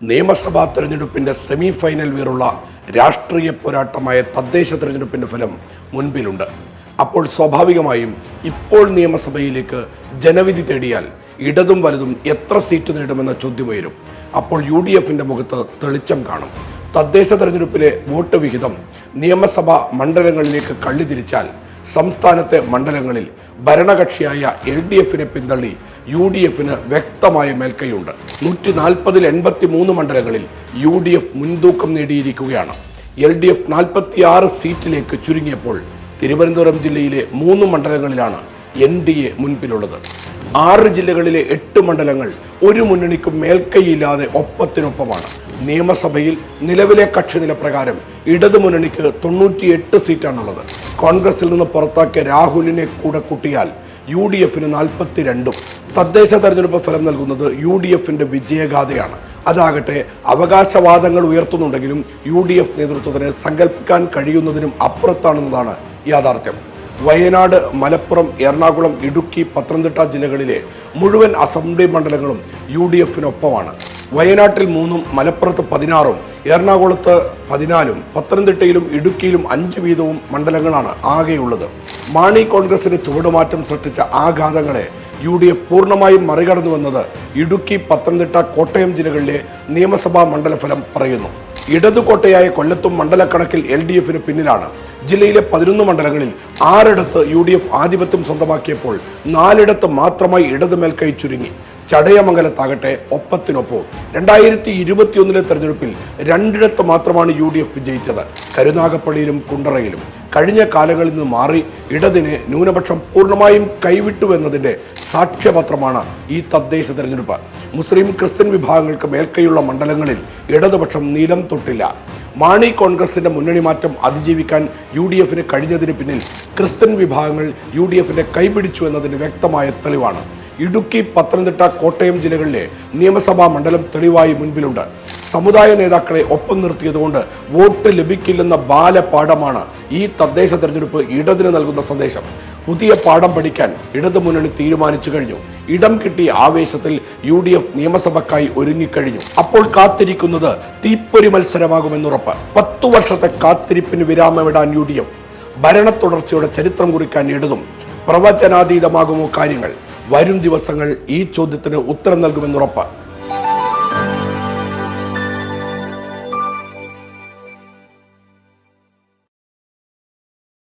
നിയമസഭാ തെരഞ്ഞെടുപ്പിന്റെ semi final വീറുള്ള രാഷ്ട്രീയ പോരാട്ടമായ തദ്ദേശ തെരഞ്ഞെടുപ്പിന്റെ ഫലം മുൻപിലുണ്ട്. അപ്പോൾ സ്വാഭാവികമായും ഇപ്പോൾ നിയമസഭയിലേക്ക് ജനവിധി തേടിയാൽ ഇടതും വലതും എത്ര സീറ്റ് നേടുമെന്ന ചോദ്യമുയരും. അപ്പോൾ UDFന്റെ മുഖത്ത് തെളിച്ചം കാണും. തദ്ദേശ തെരഞ്ഞെടുപ്പിലെ വോട്ട് വിഹിതം നിയമസഭാ മണ്ഡലങ്ങളിലേക്ക് കള്ളിതിരിച്ചാൽ സംസ്ഥാനത്തെ മണ്ഡലങ്ങളിൽ ഭരണകക്ഷിയായ LDFനെ പിന്തള്ളി UDFന് വ്യക്തമായ മേൽക്കൈയുണ്ട്. 140-ൽ 83 മണ്ഡലങ്ങളിൽ UDF മുൻതൂക്കം നേടിയിരിക്കുകയാണ്. LDF 46 സീറ്റിലേക്ക് ചുരുങ്ങിയപ്പോൾ തിരുവനന്തപുരം ജില്ലയിലെ 3 മണ്ഡലങ്ങളിലാണ് NDA മുൻപിലുള്ളത്. 6 ജില്ലകളിലെ 8 മണ്ഡലങ്ങൾ ഒരു മുന്നണിക്കും മേൽക്കൈയില്ലാതെ ഒപ്പത്തിനൊപ്പമാണ്. നിയമസഭയിൽ നിലവിലെ കക്ഷിനില പ്രകാരം ഇടതുമുന്നണിക്ക് 98 സീറ്റാണുള്ളത്. കോൺഗ്രസിൽ നിന്ന് പുറത്താക്കിയ രാഹുലിനെ കൂടെ കൂട്ടിയാൽ UDFന് 42. തദ്ദേശ തെരഞ്ഞെടുപ്പ് ഫലം നൽകുന്നത് UDFന്റെ വിജയഗാഥയാണ്. അതാകട്ടെ അവകാശവാദങ്ങൾ ഉയർത്തുന്നുണ്ടെങ്കിലും UDF നേതൃത്വത്തിന് സങ്കല്പിക്കാൻ കഴിയുന്നതിനും അപ്പുറത്താണെന്നതാണ് യാഥാർത്ഥ്യം. വയനാട്, മലപ്പുറം, എറണാകുളം, ഇടുക്കി, പത്തനംതിട്ട ജില്ലകളിലെ മുഴുവൻ അസംബ്ലി മണ്ഡലങ്ങളും UDFനൊപ്പമാണ്. വയനാട്ടിൽ 3-ഉം മലപ്പുറത്ത് 16-ഉം എറണാകുളത്ത് 14-ഉം പത്തനംതിട്ടയിലും ഇടുക്കിയിലും 5 വീതവും മണ്ഡലങ്ങളാണ് ആകെയുള്ളത്. മാണി കോൺഗ്രസിന് ചുവടുമാറ്റം സൃഷ്ടിച്ച ആഘാതങ്ങളെ UDF പൂർണ്ണമായും മറികടന്നുവെന്നത് ഇടുക്കി, പത്തനംതിട്ട, കോട്ടയം ജില്ലകളിലെ നിയമസഭാ മണ്ഡലഫലം പറയുന്നു. ഇടതുകോട്ടയായ കൊല്ലത്തും മണ്ഡലക്കണക്കിൽ LDFന് പിന്നിലാണ്. ജില്ലയിലെ 11 മണ്ഡലങ്ങളിൽ 6ഇടത്ത് UDF ആധിപത്യം സ്വന്തമാക്കിയപ്പോൾ 4ഇടത്ത് മാത്രമായി ഇടത് മേൽക്കൈ ചുരുങ്ങി. ചടയമംഗലത്താകട്ടെ ഒപ്പത്തിനൊപ്പം 2021 തെരഞ്ഞെടുപ്പിൽ 2ഇടത്ത് മാത്രമാണ് UDF വിജയിച്ചത്. കരുനാഗപ്പള്ളിയിലും കുണ്ടറയിലും. കഴിഞ്ഞ കാലങ്ങളിൽ നിന്ന് മാറി ഇടതിനെ ന്യൂനപക്ഷം പൂർണ്ണമായും കൈവിട്ടുവെന്നതിൻ്റെ സാക്ഷ്യപത്രമാണ് ഈ തദ്ദേശ തെരഞ്ഞെടുപ്പ്. മുസ്ലിം ക്രിസ്ത്യൻ വിഭാഗങ്ങൾക്ക് മേൽക്കൈയുള്ള മണ്ഡലങ്ങളിൽ ഇടതുപക്ഷം നിലം തൊട്ടില്ല. മാണി കോൺഗ്രസിന്റെ മുന്നണി മാറ്റം അതിജീവിക്കാൻ UDFന് കഴിഞ്ഞതിന് പിന്നിൽ ക്രിസ്ത്യൻ വിഭാഗങ്ങൾ UDFന്റെ കൈപിടിച്ചു എന്നതിന് വ്യക്തമായ തെളിവാണ്. ഇടുക്കി, പത്തനംതിട്ട, കോട്ടയം ജില്ലകളിലെ നിയമസഭാ മണ്ഡലം തെളിവായി മുൻപിലുണ്ട്. സമുദായ നേതാക്കളെ ഒപ്പം നിർത്തിയതുകൊണ്ട് വോട്ട് ലഭിക്കില്ലെന്ന ബാലപാഠമാണ് ഈ തദ്ദേശ തെരഞ്ഞെടുപ്പ് ഇടതിന് നൽകുന്ന സന്ദേശം. പുതിയ പാഠം പഠിക്കാൻ ഇടതുമുന്നണി തീരുമാനിച്ചു കഴിഞ്ഞു. ഇടം കിട്ടിയ ആവേശത്തിൽ UDF നിയമസഭക്കായി ഒരുങ്ങിക്കഴിഞ്ഞു. അപ്പോൾ കാത്തിരിക്കുന്നത് തീപ്പൊരി മത്സരമാകുമെന്നുറപ്പ്. 10 വർഷത്തെ കാത്തിരിപ്പിന് വിരാമമിടാൻ UDF. ഭരണ തുടർച്ചയുടെ ചരിത്രം കുറിക്കാൻ ഇടതും. പ്രവചനാതീതമാകുമോ കാര്യങ്ങൾ? വരും ദിവസങ്ങൾ ഈ ചോദ്യത്തിന് ഉത്തരം നൽകുമെന്നുറപ്പ്.